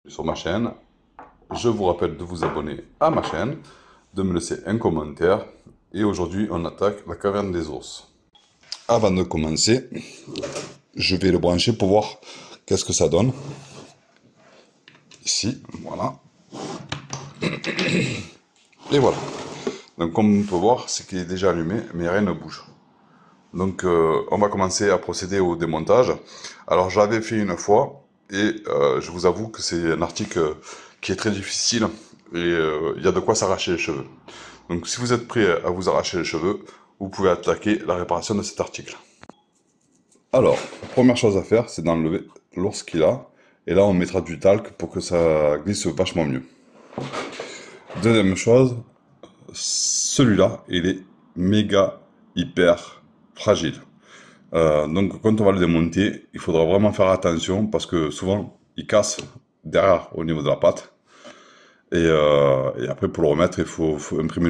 sur ma chaîne. Je vous rappelle de vous abonner à ma chaîne, de me laisser un commentaire. Et aujourd'hui, on attaque la caverne des os. Avant de commencer, je vais le brancher pour voir qu'est-ce que ça donne. Ici, voilà. Et voilà. Donc comme on peut voir, c'est qu'il est déjà allumé, mais rien ne bouge. Donc on va commencer à procéder au démontage. Alors je l'avais fait une fois, et je vous avoue que c'est un article qui est très difficile, et il y a de quoi s'arracher les cheveux. Donc si vous êtes prêt à vous arracher les cheveux, vous pouvez attaquer la réparation de cet article. Alors, la première chose à faire, c'est d'enlever l'ours qu'il a, et là on mettra du talc pour que ça glisse vachement mieux. Deuxième chose, celui-là, il est méga hyper fragile. Donc quand on va le démonter, il faudra vraiment faire attention parce que souvent il casse derrière au niveau de la patte. Et après pour le remettre, il faut imprimer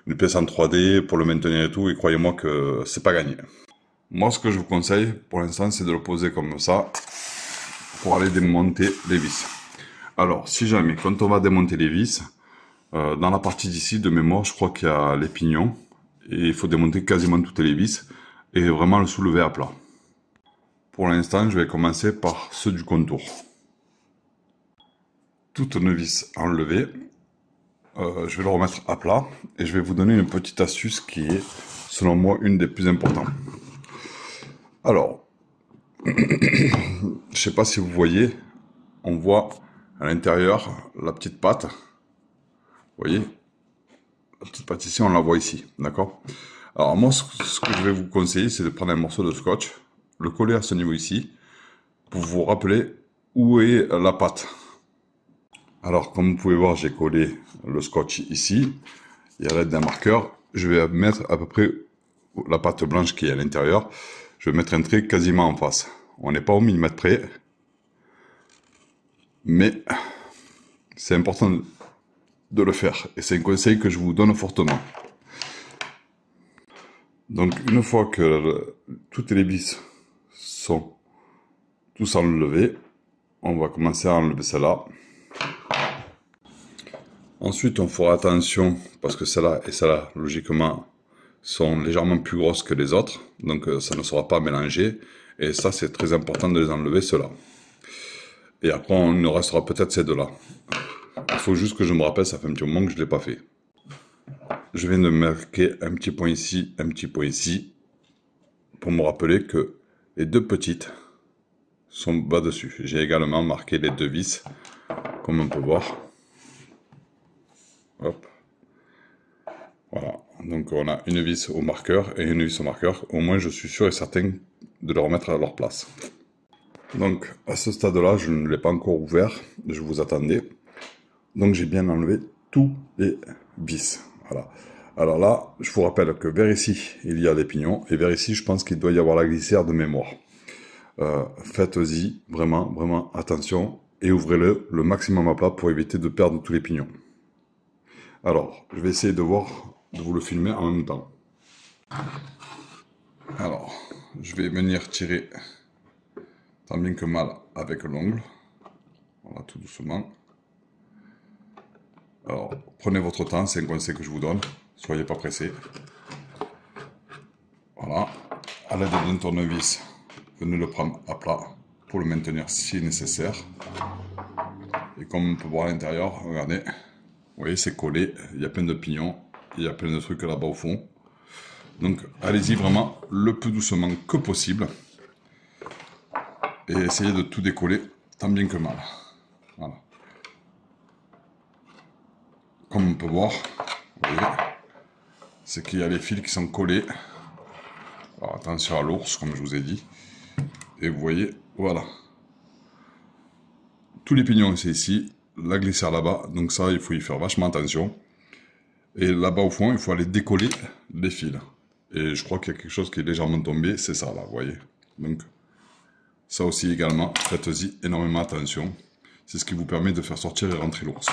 une pièce en 3D pour le maintenir et tout. Et croyez-moi que c'est pas gagné. Moi, ce que je vous conseille pour l'instant, c'est de le poser comme ça pour aller démonter les vis. Alors, si jamais, quand on va démonter les vis, dans la partie d'ici, de mémoire, je crois qu'il y a les pignons. Et il faut démonter quasiment toutes les vis et vraiment le soulever à plat. Pour l'instant, je vais commencer par ceux du contour. Toutes nos vis enlevées, je vais le remettre à plat et je vais vous donner une petite astuce qui est, selon moi, une des plus importantes. Alors, je sais pas si vous voyez, on voit à l'intérieur la petite patte. Vous voyez, la petite patte ici, on la voit ici, d'accord? Alors moi, ce que je vais vous conseiller, c'est de prendre un morceau de scotch, le coller à ce niveau ici, pour vous rappeler où est la patte. Alors, comme vous pouvez voir, j'ai collé le scotch ici, et à l'aide d'un marqueur, je vais mettre à peu près la pâte blanche qui est à l'intérieur. Je vais mettre un trait quasiment en face. On n'est pas au millimètre près, mais c'est important de le faire. Et c'est un conseil que je vous donne fortement. Donc, une fois que toutes les vis sont tous enlevées, on va commencer à enlever celle-là. Ensuite, on fera attention parce que celle-là et celle-là, logiquement, sont légèrement plus grosses que les autres, donc ça ne sera pas mélangé. Et ça, c'est très important de les enlever, ceux-là. Et après, on ne restera peut-être ces deux-là. Il faut juste que je me rappelle, ça fait un petit moment que je ne l'ai pas fait. Je viens de marquer un petit point ici, un petit point ici, pour me rappeler que les deux petites sont bas dessus. J'ai également marqué les deux vis, comme on peut voir. Hop. Voilà, donc on a une vis au marqueur et une vis au marqueur. Au moins, je suis sûr et certain de les remettre à leur place. Donc, à ce stade-là, je ne l'ai pas encore ouvert. Je vous attendais. Donc, j'ai bien enlevé tous les vis. Voilà. Alors là, je vous rappelle que vers ici, il y a des pignons. Et vers ici, je pense qu'il doit y avoir la glissière de mémoire. Faites-y vraiment, vraiment attention. Et ouvrez-le le maximum à plat pour éviter de perdre tous les pignons. Alors, je vais essayer de voir, de vous le filmer en même temps. Alors, je vais venir tirer tant bien que mal avec l'ongle. Voilà, tout doucement. Alors, prenez votre temps, c'est un conseil que je vous donne. Soyez pas pressés. Voilà. À l'aide d'un tournevis, venez le prendre à plat pour le maintenir si nécessaire. Et comme on peut voir à l'intérieur, regardez, vous voyez, c'est collé. Il y a plein de pignons, il y a plein de trucs là-bas au fond. Donc, allez-y vraiment le plus doucement que possible. Et essayez de tout décoller tant bien que mal. Voilà. Comme on peut voir, vous voyez, c'est qu'il y a les fils qui sont collés. Alors attention à l'ours, comme je vous ai dit. Et vous voyez, voilà. Tous les pignons, c'est ici. La glissière là-bas. Donc ça, il faut y faire vachement attention. Et là-bas au fond, il faut aller décoller les fils. Et je crois qu'il y a quelque chose qui est légèrement tombé. C'est ça, là, vous voyez. Donc, ça aussi également, faites-y énormément attention. C'est ce qui vous permet de faire sortir et rentrer l'ours.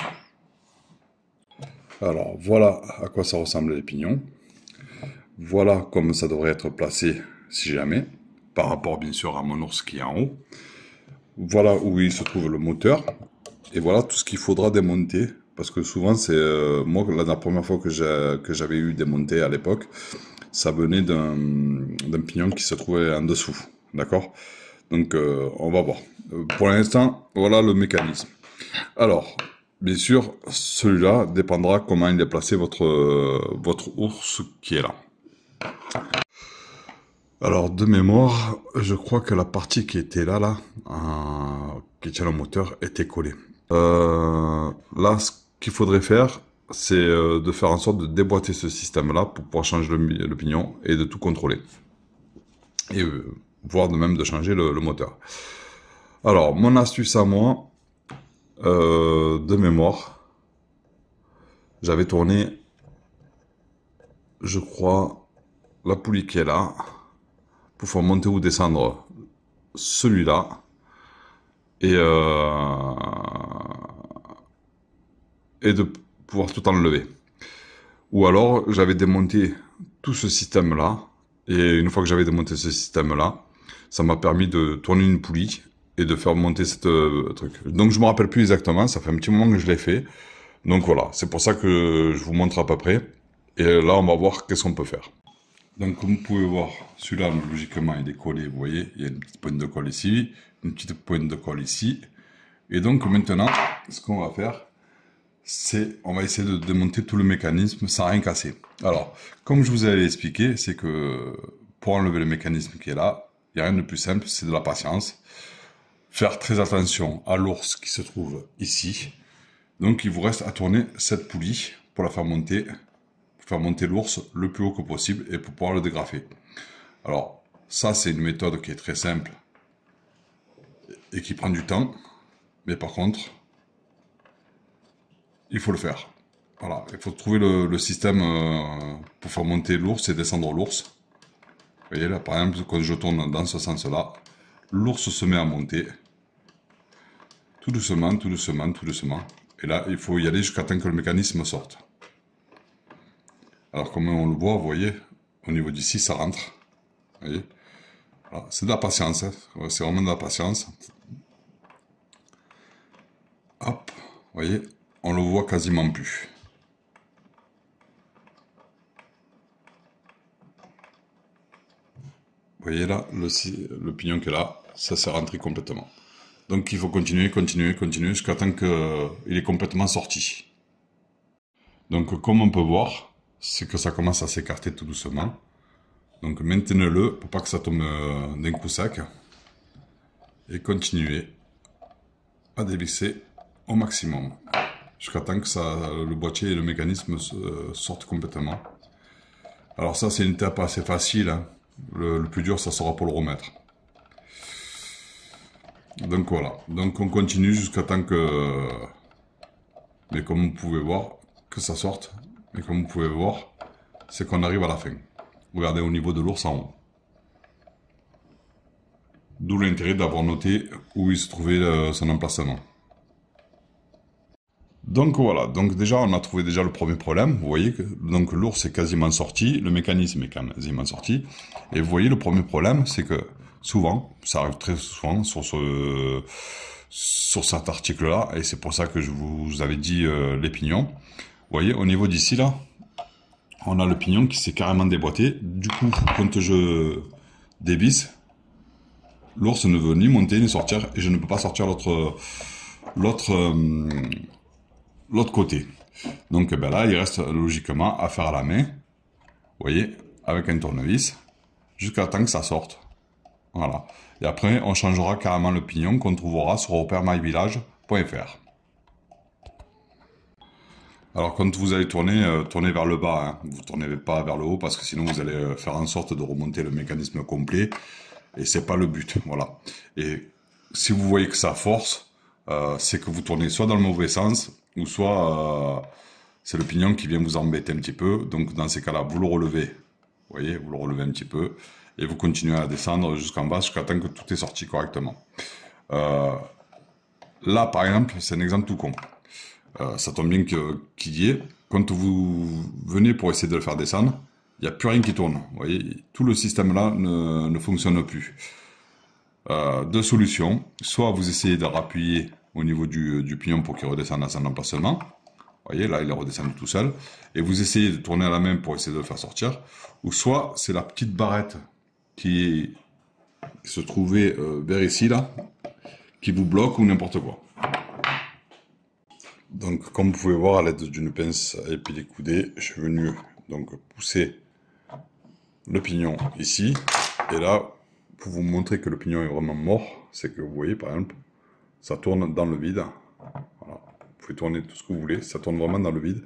Alors, voilà à quoi ça ressemble les pignons. Voilà comme ça devrait être placé, si jamais, par rapport bien sûr à mon ours qui est en haut. voilà où il se trouve le moteur. Et voilà tout ce qu'il faudra démonter. Parce que souvent, c'est moi, la première fois que j'avais eu démonté à l'époque, ça venait d'un pignon qui se trouvait en dessous. D'accord? Donc, on va voir. Pour l'instant, voilà le mécanisme. Alors, bien sûr, celui-là dépendra comment il est placé votre ours qui est là. Alors, de mémoire, je crois que la partie qui était qui tient le moteur, était collée. Là, ce qu'il faudrait faire, c'est de faire en sorte de déboîter ce système-là pour pouvoir changer le pignon et de tout contrôler. Et voire de même de changer le moteur. Alors, mon astuce à moi, de mémoire, j'avais tourné, je crois, la poulie qui est là, pour faire monter ou descendre celui-là, et de pouvoir tout enlever. Ou alors, j'avais démonté tout ce système-là, et une fois que j'avais démonté ce système-là, ça m'a permis de tourner une poulie et de faire monter cette truc. Donc je me rappelle plus exactement, ça fait un petit moment que je l'ai fait. Donc voilà, c'est pour ça que je vous montre à peu près. Et là, on va voir qu'est-ce qu'on peut faire. Donc comme vous pouvez voir, celui-là, logiquement, il est collé, vous voyez, il y a une petite pointe de colle ici, une petite pointe de colle ici. Et donc maintenant, ce qu'on va faire, c'est on va essayer de démonter tout le mécanisme sans rien casser. Alors, comme je vous avais expliqué, c'est que pour enlever le mécanisme qui est là, il n'y a rien de plus simple, c'est de la patience. Faire très attention à l'ours qui se trouve ici. Donc il vous reste à tourner cette poulie pour la faire monter, l'ours le plus haut que possible et pour pouvoir le dégrafer. Alors ça c'est une méthode qui est très simple et qui prend du temps, mais par contre il faut le faire. Voilà, il faut trouver le système pour faire monter l'ours et descendre l'ours. Vous voyez là, par exemple, quand je tourne dans ce sens-là, l'ours se met à monter. Tout doucement, tout doucement, tout doucement. Et là, il faut y aller jusqu'à temps que le mécanisme sorte. Alors, comme on le voit, vous voyez, au niveau d'ici, ça rentre. Vous voyez, voilà, c'est de la patience, hein. C'est vraiment de la patience. Hop, vous voyez, on le voit quasiment plus. Vous voyez là, le pignon qui est là, ça s'est rentré complètement. Donc il faut continuer, continuer, continuer jusqu'à temps qu'il est complètement sorti. Donc comme on peut voir, c'est que ça commence à s'écarter tout doucement. Donc maintenez-le pour pas que ça tombe d'un coup sec. Et continuez à dévisser au maximum. Jusqu'à temps que le boîtier et le mécanisme sortent complètement. Alors ça c'est une étape assez facile, hein. Le plus dur ça sera pour le remettre. Donc voilà, donc on continue jusqu'à temps que, mais comme vous pouvez voir, que ça sorte. Mais comme vous pouvez voir, c'est qu'on arrive à la fin. Regardez au niveau de l'ours en haut. D'où l'intérêt d'avoir noté où il se trouvait son emplacement. Donc voilà, donc déjà on a trouvé déjà le premier problème. Vous voyez que donc l'ours est quasiment sorti, le mécanisme est quasiment sorti. Et vous voyez le premier problème, c'est que souvent, ça arrive très souvent sur cet article-là, et c'est pour ça que je vous avais dit les pignons. Vous voyez, au niveau d'ici là, on a le pignon qui s'est carrément déboîté. Du coup, quand je dévisse, l'ours ne veut ni monter ni sortir, et je ne peux pas sortir l'autre côté. Donc ben là, il reste logiquement à faire à la main, vous voyez, avec un tournevis, jusqu'à temps que ça sorte. Voilà. Et après, on changera carrément le pignon qu'on trouvera sur repère-myvillage.fr. Alors quand vous allez tourner, tournez vers le bas, hein. Vous ne tournez pas vers le haut parce que sinon vous allez faire en sorte de remonter le mécanisme complet et c'est pas le but. Voilà. Et si vous voyez que ça force, c'est que vous tournez soit dans le mauvais sens ou soit c'est le pignon qui vient vous embêter un petit peu. Donc dans ces cas-là, vous le relevez. Vous voyez, vous le relevez un petit peu et vous continuez à descendre jusqu'en bas jusqu'à temps que tout est sorti correctement. Là, par exemple, c'est un exemple tout con. Ça tombe bien qu'il y ait. Quand vous venez pour essayer de le faire descendre, il n'y a plus rien qui tourne. Vous voyez, tout le système là ne fonctionne plus. deux solutions. Soit vous essayez de rappuyer au niveau du pignon pour qu'il redescende à son emplacement. Vous voyez, là, il est redescendu tout seul. Et vous essayez de tourner à la main pour essayer de le faire sortir. Ou soit, c'est la petite barrette qui se trouvait vers ici, là, qui vous bloque ou n'importe quoi. Donc, comme vous pouvez voir, à l'aide d'une pince à épiler coudée, je suis venu donc pousser le pignon ici. Et là, pour vous montrer que le pignon est vraiment mort, c'est que vous voyez, par exemple, ça tourne dans le vide. Voilà. Vous pouvez tourner tout ce que vous voulez, ça tourne vraiment dans le vide.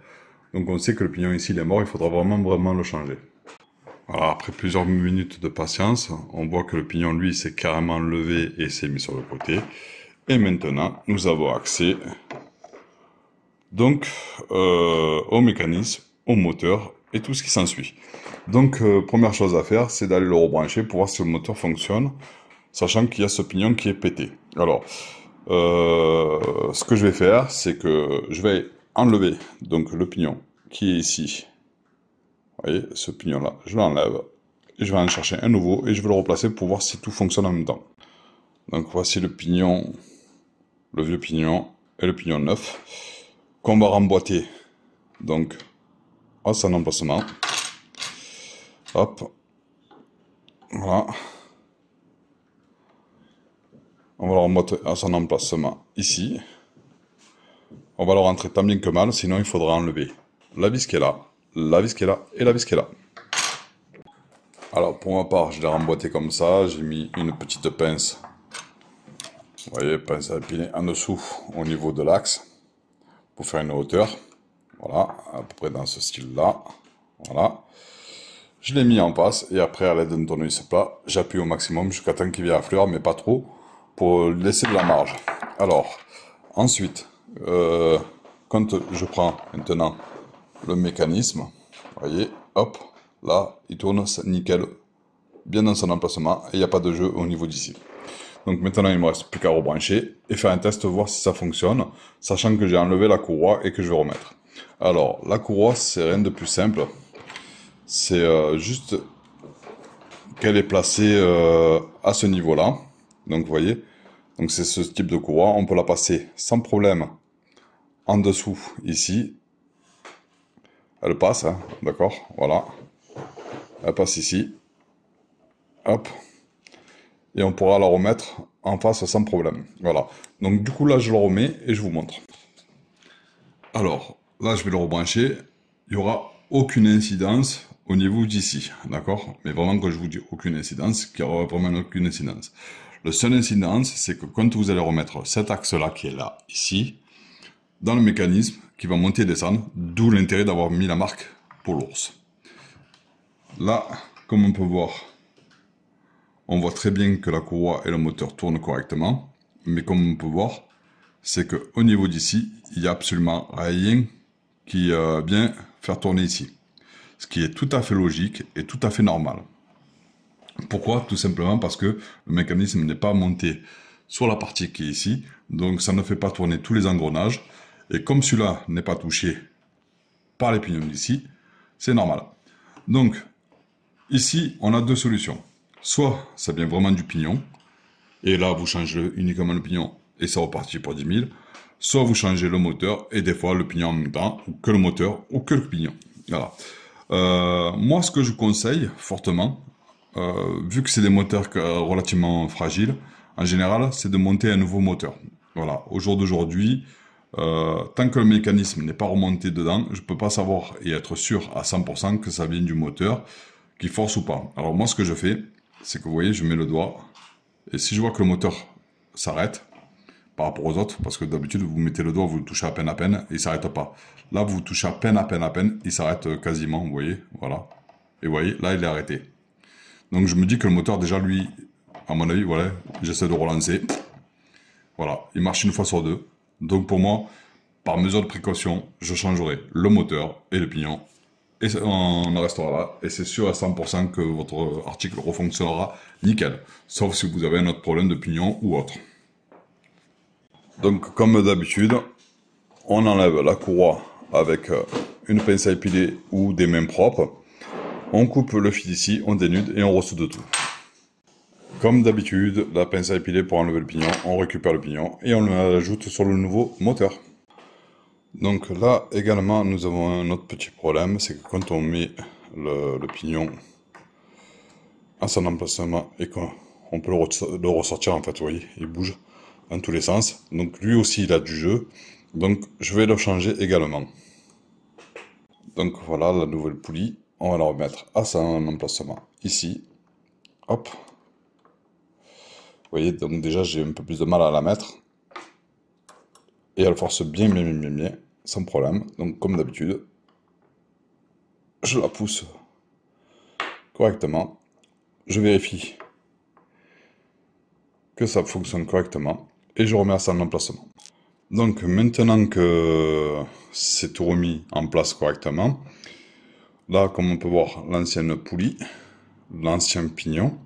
Donc on sait que le pignon ici il est mort, il faudra vraiment le changer. Voilà, après plusieurs minutes de patience, on voit que le pignon lui s'est carrément levé et s'est mis sur le côté. Et maintenant, nous avons accès donc au mécanisme, au moteur et tout ce qui s'ensuit. Donc première chose à faire, c'est d'aller le rebrancher pour voir si le moteur fonctionne, sachant qu'il y a ce pignon qui est pété. Alors, ce que je vais faire, c'est que je vais enlever donc le pignon qui est ici. Vous voyez, ce pignon-là, je l'enlève et je vais en chercher un nouveau et je vais le replacer pour voir si tout fonctionne en même temps. Donc voici le pignon, le vieux pignon et le pignon neuf qu'on va remboîter donc à son emplacement. Hop, voilà. On va le remboîter à son emplacement ici. On va le rentrer tant bien que mal, sinon il faudra enlever la vis qui est là, la vis qui est là et la vis qui est là. Alors pour ma part, je l'ai remboîté comme ça, j'ai mis une petite pince. Vous voyez, pince à épiler en dessous au niveau de l'axe pour faire une hauteur. Voilà, à peu près dans ce style-là. Voilà. Je l'ai mis en face et après, à l'aide d'un tournevis plat, j'appuie au maximum jusqu'à temps qu'il vienne à fleur, mais pas trop, pour laisser de la marge. Alors, ensuite, quand je prends maintenant le mécanisme, vous voyez, hop, là, il tourne nickel, bien dans son emplacement, et il n'y a pas de jeu au niveau d'ici. Donc maintenant, il ne me reste plus qu'à rebrancher et faire un test, voir si ça fonctionne, sachant que j'ai enlevé la courroie et que je vais remettre. Alors, la courroie, c'est rien de plus simple. C'est juste qu'elle est placée à ce niveau-là. Donc, vous voyez, donc c'est ce type de courroie. On peut la passer sans problème en dessous, ici. Elle passe, hein, d'accord, voilà. Elle passe ici. Hop. Et on pourra la remettre en face sans problème. Voilà. Donc du coup là je le remets et je vous montre. Alors là je vais le rebrancher. Il n'y aura aucune incidence au niveau d'ici. D'accord? Mais vraiment quand je vous dis aucune incidence, qu'il n'y aura vraiment aucune incidence. Le seul incidence c'est que quand vous allez remettre cet axe là qui est là, ici, dans le mécanisme qui va monter et descendre, d'où l'intérêt d'avoir mis la marque pour l'ours. Là, comme on peut voir, on voit très bien que la courroie et le moteur tournent correctement, mais comme on peut voir, c'est qu'au niveau d'ici, il n'y a absolument rien qui vient faire tourner ici. Ce qui est tout à fait logique et tout à fait normal. Pourquoi? Tout simplement parce que le mécanisme n'est pas monté sur la partie qui est ici, donc ça ne fait pas tourner tous les engrenages, et comme celui-là n'est pas touché par les pignons d'ici, c'est normal. Donc, ici, on a deux solutions. Soit ça vient vraiment du pignon, et là vous changez uniquement le pignon, et ça repartit pour 10 000. Soit vous changez le moteur, et des fois le pignon en même temps, ou que le moteur, ou que le pignon. Voilà. Moi, ce que je conseille fortement, vu que c'est des moteurs relativement fragiles, en général, c'est de monter un nouveau moteur. Voilà. Au jour d'aujourd'hui, tant que le mécanisme n'est pas remonté dedans, je ne peux pas savoir et être sûr à 100% que ça vient du moteur, qui force ou pas. Alors moi, ce que je fais, c'est que vous voyez, je mets le doigt, et si je vois que le moteur s'arrête, par rapport aux autres, parce que d'habitude, vous mettez le doigt, vous le touchez à peine, et il ne s'arrête pas. Là, vous touchez à peine, il s'arrête quasiment, vous voyez, voilà. Et vous voyez, là, il est arrêté. Donc, je me dis que le moteur, déjà, lui, à mon avis, voilà, j'essaie de relancer. Voilà, il marche une fois sur deux. Donc, pour moi, par mesure de précaution, je changerai le moteur et le pignon. Et on en restera là, et c'est sûr à 100% que votre article refonctionnera nickel, sauf si vous avez un autre problème de pignon ou autre. Donc comme d'habitude, on enlève la courroie avec une pince à épiler ou des mains propres, on coupe le fil ici, on dénude et on ressoude tout. Comme d'habitude, la pince à épiler pour enlever le pignon, on récupère le pignon et on l'ajoute sur le nouveau moteur. Donc là également nous avons un autre petit problème, c'est que quand on met le pignon à son emplacement et qu'on peut le ressortir en fait, vous voyez, il bouge dans tous les sens. Donc lui aussi il a du jeu, donc je vais le changer également. Donc voilà la nouvelle poulie, on va la remettre à son emplacement ici, hop. Vous voyez, donc déjà j'ai un peu plus de mal à la mettre. Et elle force bien, sans problème. Donc comme d'habitude, je la pousse correctement. Je vérifie que ça fonctionne correctement. Et je remets à son emplacement. Donc maintenant que c'est tout remis en place correctement, là comme on peut voir l'ancienne poulie, l'ancien pignon.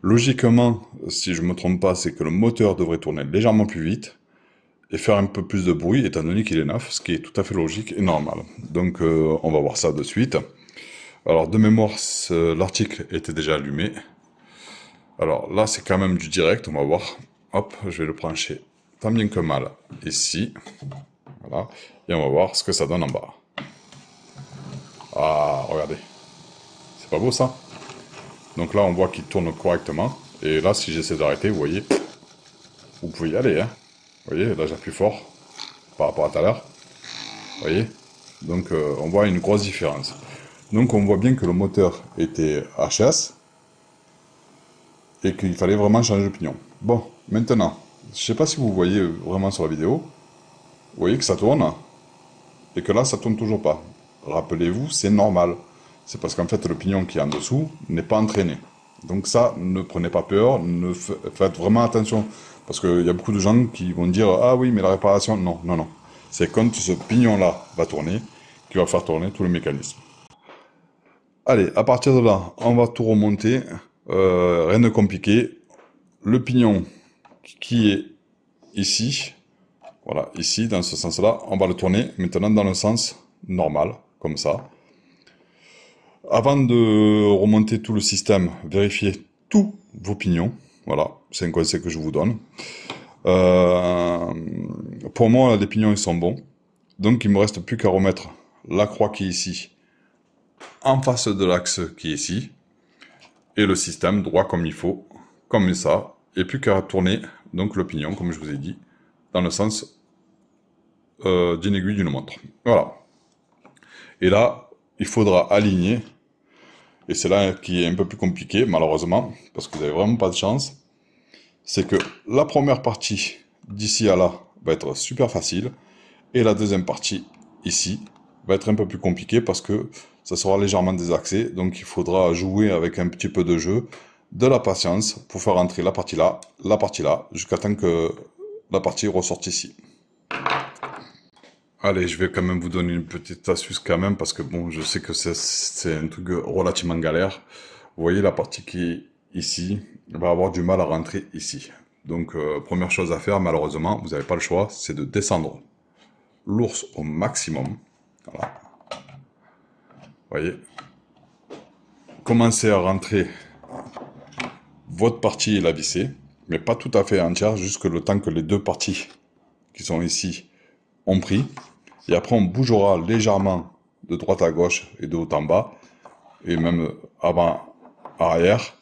Logiquement, si je ne me trompe pas, c'est que le moteur devrait tourner légèrement plus vite et faire un peu plus de bruit étant donné qu'il est neuf, ce qui est tout à fait logique et normal. Donc on va voir ça de suite. Alors de mémoire, l'article était déjà allumé. Alors là c'est quand même du direct, on va voir. Hop, je vais le brancher tant bien que mal ici. Voilà. Et on va voir ce que ça donne en bas. Ah, regardez. C'est pas beau ça? Donc là on voit qu'il tourne correctement. Et là si j'essaie d'arrêter, vous voyez, vous pouvez y aller. Hein. Vous voyez, là j'appuie fort par rapport à tout à l'heure. Vous voyez? Donc on voit une grosse différence. Donc on voit bien que le moteur était HS et qu'il fallait vraiment changer le pignon. Bon, maintenant, je ne sais pas si vous voyez vraiment sur la vidéo, vous voyez que ça tourne et que là ça tourne toujours pas. Rappelez-vous, c'est normal. C'est parce qu'en fait le pignon qui est en dessous n'est pas entraîné. Donc ça, ne prenez pas peur, faites vraiment attention. Parce qu'il y a beaucoup de gens qui vont dire « Ah oui, mais la réparation… » Non, non, non. C'est quand ce pignon-là va tourner, qui va faire tourner tout le mécanisme. Allez, à partir de là, on va tout remonter. Rien de compliqué. Le pignon qui est ici, voilà, ici, dans ce sens-là, on va le tourner maintenant dans le sens normal, comme ça. Avant de remonter tout le système, vérifiez tous vos pignons. Voilà, c'est un conseil que je vous donne. Pour moi, les pignons, ils sont bons. Donc, il me reste plus qu'à remettre la croix qui est ici, en face de l'axe qui est ici. Et le système droit comme il faut, comme ça. Et plus qu'à tourner donc le pignon, comme je vous ai dit, dans le sens d'une aiguille d'une montre. Voilà. Et là, il faudra aligner. Et c'est là qui est un peu plus compliqué, malheureusement, parce que vous n'avez vraiment pas de chance. C'est que la première partie, d'ici à là, va être super facile. Et la deuxième partie, ici, va être un peu plus compliquée parce que ça sera légèrement désaxé. Donc il faudra jouer avec un petit peu de jeu, de la patience, pour faire entrer la partie là, jusqu'à temps que la partie ressorte ici. Allez, je vais quand même vous donner une petite astuce quand même, parce que bon, je sais que c'est un truc relativement galère. Vous voyez, la partie qui est ici va avoir du mal à rentrer ici. Donc, première chose à faire, malheureusement, vous n'avez pas le choix, c'est de descendre l'ours au maximum. Voilà. Vous voyez. Commencez à rentrer votre partie et la visser, mais pas tout à fait entière, jusque le temps que les deux parties qui sont ici ont pris. Et après, on bougera légèrement de droite à gauche et de haut en bas, et même avant, arrière,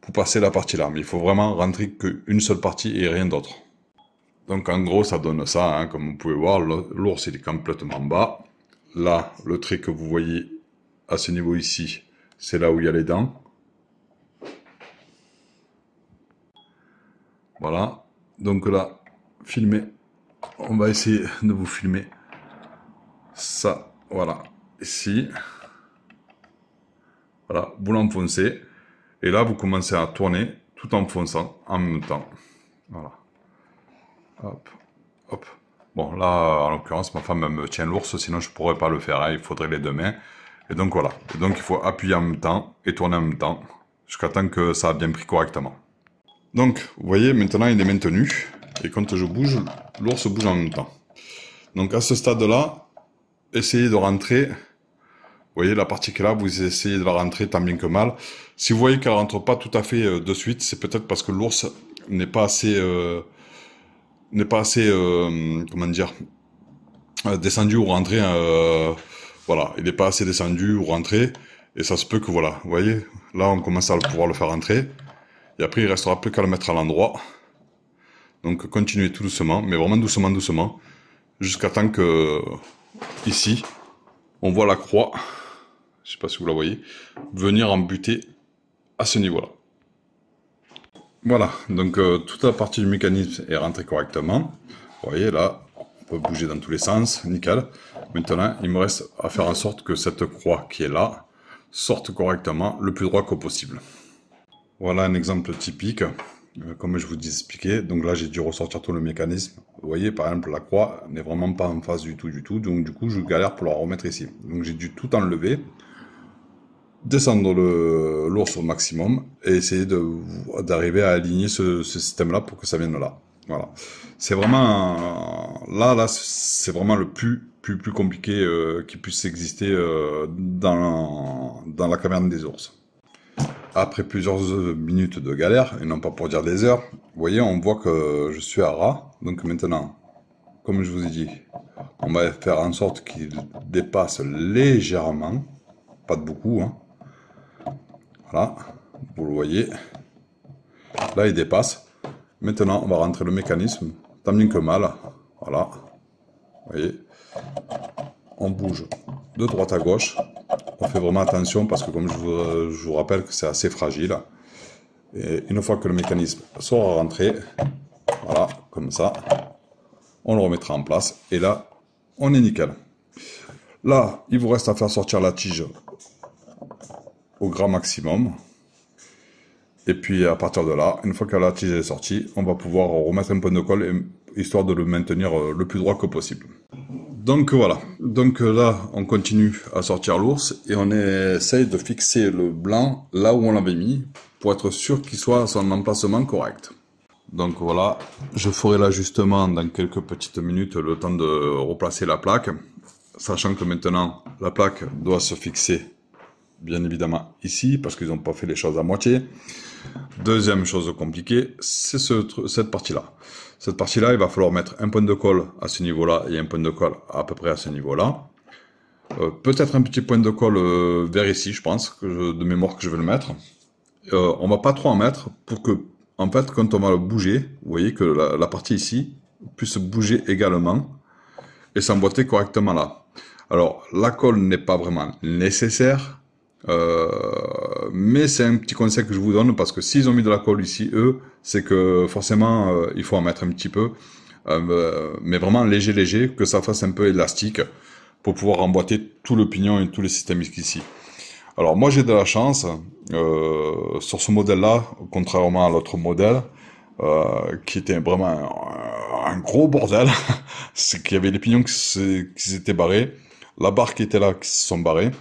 pour passer la partie là. Mais il faut vraiment rentrer qu'une seule partie et rien d'autre. Donc en gros, ça donne ça, hein, comme vous pouvez voir, l'ours il est complètement bas. Là, le trait que vous voyez à ce niveau ici, c'est là où il y a les dents. Voilà. Donc là, filmez. On va essayer de vous filmer ça, voilà, ici. Voilà, vous l'enfoncez. Et là, vous commencez à tourner tout en fonçant en même temps. Voilà. Hop, hop. Bon, là, en l'occurrence, ma femme me tient l'ours, sinon je ne pourrais pas le faire. Hein, il faudrait les deux mains. Et donc, voilà. Et donc, il faut appuyer en même temps et tourner en même temps, jusqu'à temps que ça a bien pris correctement. Donc, vous voyez, maintenant, il est maintenu. Et quand je bouge, l'ours bouge en même temps. Donc, à ce stade-là, essayez de rentrer. Vous voyez la partie qui est là, vous essayez de la rentrer tant bien que mal. Si vous voyez qu'elle rentre pas tout à fait de suite, c'est peut-être parce que l'ours n'est pas assez, comment dire, descendu ou rentré. Voilà, il n'est pas assez descendu ou rentré. Et ça se peut que voilà, vous voyez, là on commence à pouvoir le faire rentrer. Et après il restera plus qu'à le mettre à l'endroit. Donc continuez tout doucement, mais vraiment doucement, doucement, jusqu'à temps que ici, on voit la croix, je sais pas si vous la voyez, venir en buter à ce niveau-là. Voilà, donc toute la partie du mécanisme est rentrée correctement. Vous voyez là, on peut bouger dans tous les sens, nickel. Maintenant, il me reste à faire en sorte que cette croix qui est là sorte correctement le plus droit que possible. Voilà un exemple typique, comme je vous expliquais. Donc là, j'ai dû ressortir tout le mécanisme. Vous voyez, par exemple, la croix n'est vraiment pas en face du tout. Donc du coup, je galère pour la remettre ici. Donc j'ai dû tout enlever, descendre l'ours au maximum et essayer d'arriver à aligner ce système-là pour que ça vienne là. Voilà. C'est vraiment là, c'est vraiment le plus compliqué qui puisse exister dans la caverne des ours. Après plusieurs minutes de galère, et non pas pour dire des heures, vous voyez, on voit que je suis à ras. Donc maintenant, comme je vous ai dit, on va faire en sorte qu'il dépasse légèrement, pas de beaucoup, hein. Voilà, vous le voyez. Là, il dépasse. Maintenant, on va rentrer le mécanisme, tant bien que mal. Voilà, vous voyez. On bouge de droite à gauche. On fait vraiment attention parce que comme je vous rappelle que c'est assez fragile. Et une fois que le mécanisme sera rentré, voilà, comme ça, on le remettra en place. Et là, on est nickel. Là, il vous reste à faire sortir la tige au grand maximum. Et puis à partir de là, une fois que la tige est sortie, on va pouvoir remettre un peu de colle, histoire de le maintenir le plus droit que possible. Donc voilà, donc là on continue à sortir l'ours et on essaye de fixer le blanc là où on l'avait mis pour être sûr qu'il soit à son emplacement correct. Donc voilà, je ferai l'ajustement dans quelques petites minutes, le temps de replacer la plaque, sachant que maintenant la plaque doit se fixer bien évidemment ici parce qu'ils n'ont pas fait les choses à moitié. Deuxième chose compliquée, c'est cette partie-là. Cette partie-là, il va falloir mettre un point de colle à ce niveau-là et un point de colle à peu près à ce niveau-là. Peut-être un petit point de colle vers ici, je pense, de mémoire que je vais le mettre. On va pas trop en mettre pour que, en fait, quand on va le bouger, vous voyez que la partie ici puisse bouger également et s'emboîter correctement là. Alors, la colle n'est pas vraiment nécessaire. Mais c'est un petit conseil que je vous donne parce que s'ils ont mis de la colle ici, eux, c'est que forcément il faut en mettre un petit peu, mais vraiment léger, que ça fasse un peu élastique pour pouvoir emboîter tout le pignon et tous les systèmes ici. Alors moi j'ai de la chance sur ce modèle-là, contrairement à l'autre modèle qui était vraiment un gros bordel, c'est qu'il y avait les pignons qui s'étaient barrés, la barre qui était là qui se sont barrés.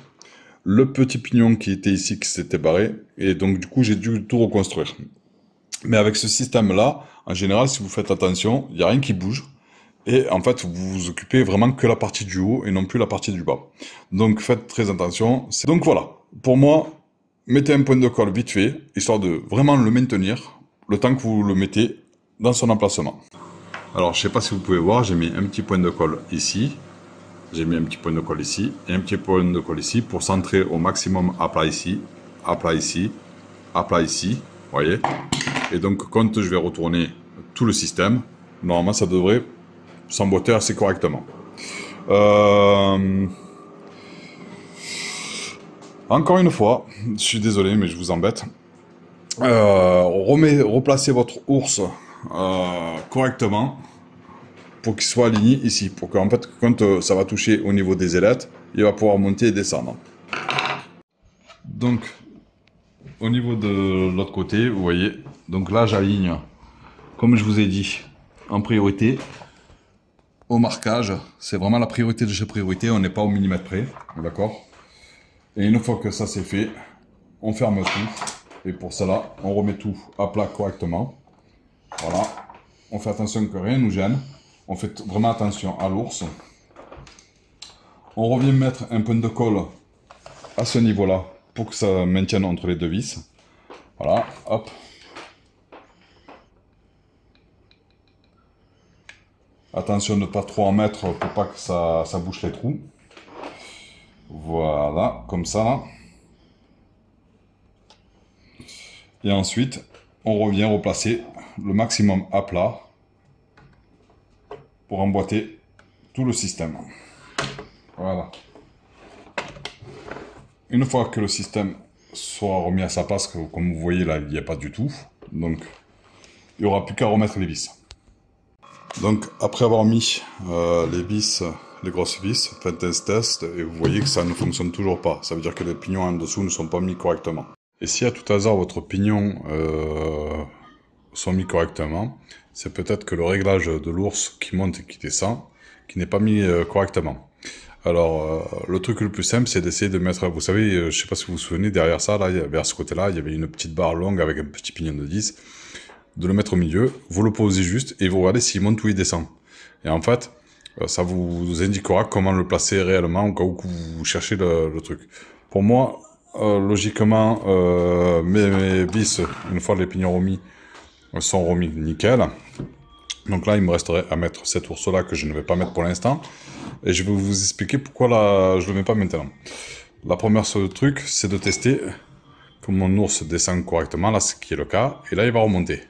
Le petit pignon qui était ici qui s'était barré, et donc du coup j'ai dû tout reconstruire. Mais avec ce système-là, en général, si vous faites attention, il n'y a rien qui bouge, et en fait vous vous occupez vraiment que la partie du haut et non plus la partie du bas. Donc faites très attention. Donc voilà, pour moi, mettez un point de colle vite fait, histoire de vraiment le maintenir, le temps que vous le mettez dans son emplacement. Alors je sais pas si vous pouvez voir, j'ai mis un petit point de colle ici. J'ai mis un petit point de colle ici et un petit point de colle ici pour centrer au maximum à plat ici, à plat ici, à plat ici, vous voyez. Et donc quand je vais retourner tout le système, normalement ça devrait s'emboîter assez correctement. Encore une fois, je suis désolé mais je vous embête. Replacez votre ours correctement. Pour qu'il soit aligné ici, pour qu'en fait, quand ça va toucher au niveau des ailettes, il va pouvoir monter et descendre. Donc, au niveau de l'autre côté, vous voyez, donc là j'aligne, comme je vous ai dit, en priorité, au marquage. C'est vraiment la priorité de chez priorité, on n'est pas au millimètre près, d'accord? Et une fois que ça c'est fait, on ferme tout, et pour cela, on remet tout à plat correctement. Voilà, on fait attention que rien ne nous gêne. On fait vraiment attention à l'ours. On revient mettre un point de colle à ce niveau-là pour que ça maintienne entre les deux vis. Voilà, hop. Attention de ne pas trop en mettre pour pas que ça bouche les trous. Voilà, comme ça là. Et ensuite, on revient replacer le maximum à plat pour emboîter tout le système. Voilà. Une fois que le système soit remis à sa place, comme vous voyez là, il n'y a pas du tout. Donc, il n'y aura plus qu'à remettre les vis. Donc, après avoir mis les vis, les grosses vis, faites un test et vous voyez que ça ne fonctionne toujours pas. Ça veut dire que les pignons en dessous ne sont pas mis correctement. Et si à tout hasard votre pignon sont mis correctement, c'est peut-être que le réglage de l'ours qui monte et qui descend, qui n'est pas mis correctement. Alors, le truc le plus simple, c'est d'essayer de mettre, vous savez, je sais pas si vous vous souvenez, derrière ça, là, vers ce côté-là, il y avait une petite barre longue avec un petit pignon de 10. De le mettre au milieu, vous le posez juste et vous regardez s'il monte ou il descend. Et en fait, ça vous indiquera comment le placer réellement au cas où vous cherchez le truc. Pour moi, logiquement, mes vis, une fois les pignons remis, sont remis nickel. Donc là, il me resterait à mettre cet ours-là que je ne vais pas mettre pour l'instant. Et je vais vous expliquer pourquoi là, je ne le mets pas maintenant. La première truc, c'est de tester que mon ours descend correctement, là, ce qui est le cas. Et là, il va remonter.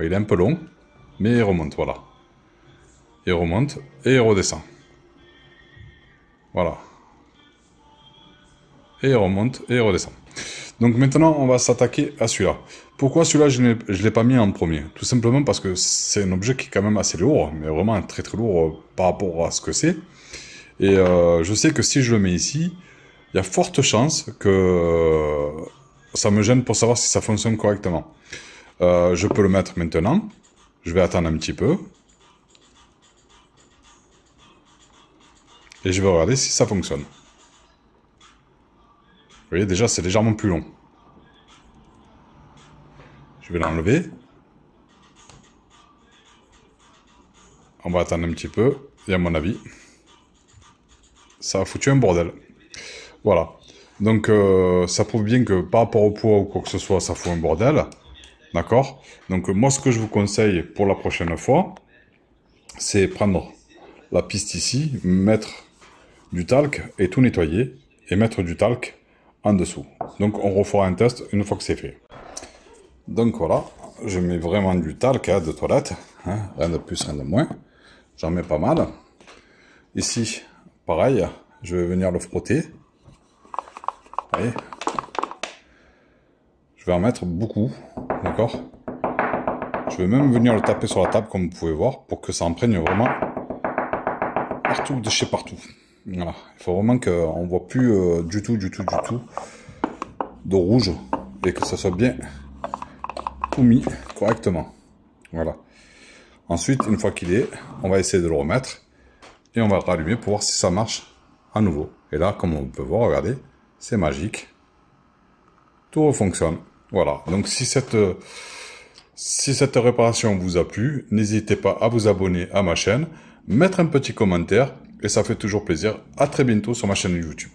Il est un peu long, mais il remonte, voilà. Il remonte et il redescend. Voilà. Et il remonte et il redescend. Donc maintenant, on va s'attaquer à celui-là. Pourquoi celui-là, je ne l'ai pas mis en premier? Tout simplement parce que c'est un objet qui est quand même assez lourd, mais vraiment très très lourd par rapport à ce que c'est. Et je sais que si je le mets ici, il y a forte chance que ça me gêne pour savoir si ça fonctionne correctement. Je peux le mettre maintenant. Je vais attendre un petit peu. Et je vais regarder si ça fonctionne. Vous voyez, déjà, c'est légèrement plus long. Je vais l'enlever. On va attendre un petit peu. Et à mon avis, ça a foutu un bordel. Voilà. Donc, ça prouve bien que par rapport au poids ou quoi que ce soit, ça fout un bordel. D'accord? Donc, moi, ce que je vous conseille pour la prochaine fois, c'est prendre la piste ici, mettre du talc et tout nettoyer, et mettre du talc en dessous. Donc, on refera un test une fois que c'est fait. Donc, voilà. Je mets vraiment du talc de toilette. Hein, rien de plus, rien de moins. J'en mets pas mal. Ici, pareil, je vais venir le frotter. Vous voyez? Je vais en mettre beaucoup, d'accord? Je vais même venir le taper sur la table, comme vous pouvez voir, pour que ça imprègne vraiment partout, de chez partout. Voilà. Il faut vraiment qu'on ne voit plus du tout de rouge, et que ça soit bien tout mis correctement. Voilà. Ensuite, une fois qu'il est, on va essayer de le remettre, et on va le rallumer pour voir si ça marche à nouveau. Et là, comme on peut voir, regardez, c'est magique. Tout fonctionne. Voilà. Donc, si cette réparation vous a plu, n'hésitez pas à vous abonner à ma chaîne, mettre un petit commentaire, et ça fait toujours plaisir. À très bientôt sur ma chaîne YouTube.